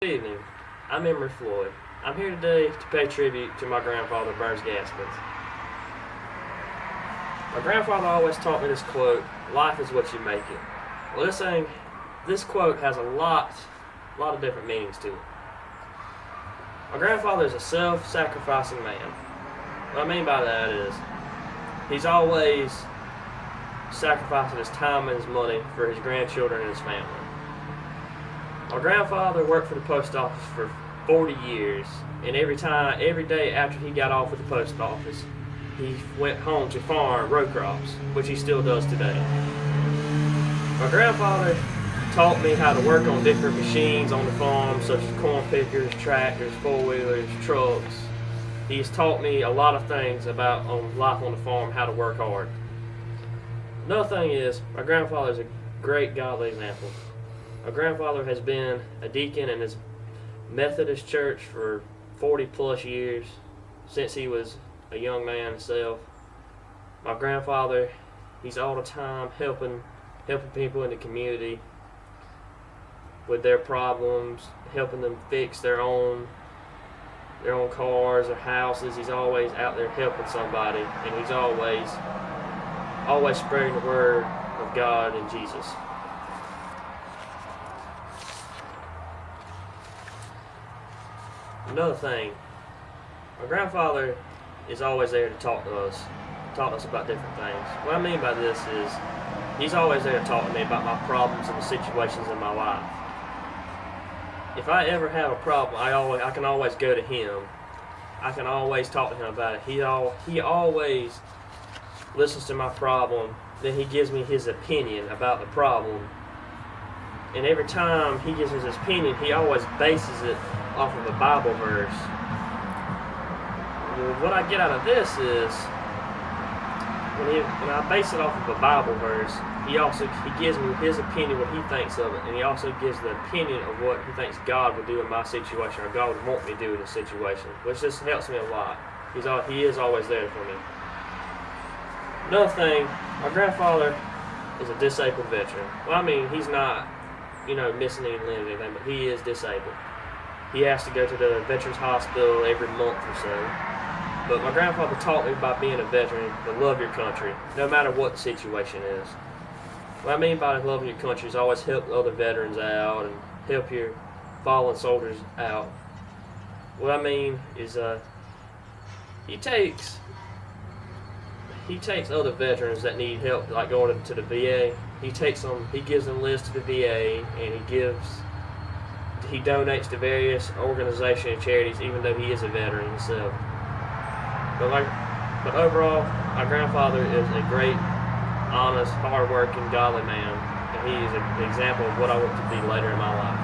Good evening. I'm Emory Floyd. I'm here today to pay tribute to my grandfather, Burns Gaskins. My grandfather always taught me this quote, life is what you make it. Well, this quote has a lot of different meanings to it. My grandfather is a self-sacrificing man. What I mean by that is, he's always sacrificing his time and his money for his grandchildren and his family. My grandfather worked for the post office for 40 years, and every day after he got off at the post office, he went home to farm row crops, which he still does today. My grandfather taught me how to work on different machines on the farm, such as corn pickers, tractors, four-wheelers, trucks. He's taught me a lot of things about life on the farm, how to work hard. Another thing is, my grandfather is a great godly example. My grandfather has been a deacon in his Methodist church for 40 plus years, since he was a young man himself. My grandfather, he's all the time helping people in the community with their problems, helping them fix their own cars or houses. He's always out there helping somebody, and he's always spreading the word of God and Jesus. Another thing, my grandfather is always there to talk to us about different things. What I mean by this is, he's always there to talk to me about my problems and the situations in my life. If I ever have a problem, I can always go to him. I can always talk to him about it. He always listens to my problem, then he gives me his opinion about the problem. And every time he gives us his opinion, he always bases it off of a Bible verse. Well, what I get out of this is, when I base it off of a Bible verse, he gives me his opinion, what he thinks of it, and he also gives the opinion of what he thinks God would do in my situation, or God would want me to do in this situation, which just helps me a lot. He is always there for me. Another thing, my grandfather is a disabled veteran. Well, I mean, he's not, missing any limbs or anything, but he is disabled. He has to go to the Veterans Hospital every month or so. But my grandfather taught me by being a veteran to love your country, no matter what the situation is. What I mean by loving your country is always help other veterans out and help your fallen soldiers out. What I mean is he takes other veterans that need help, like going to the VA. He gives them lists to the VA, and he donates to various organizations and charities, even though he is a veteran himself. But overall, my grandfather is a great, honest, hard-working, godly man, and he is an example of what I want to be later in my life.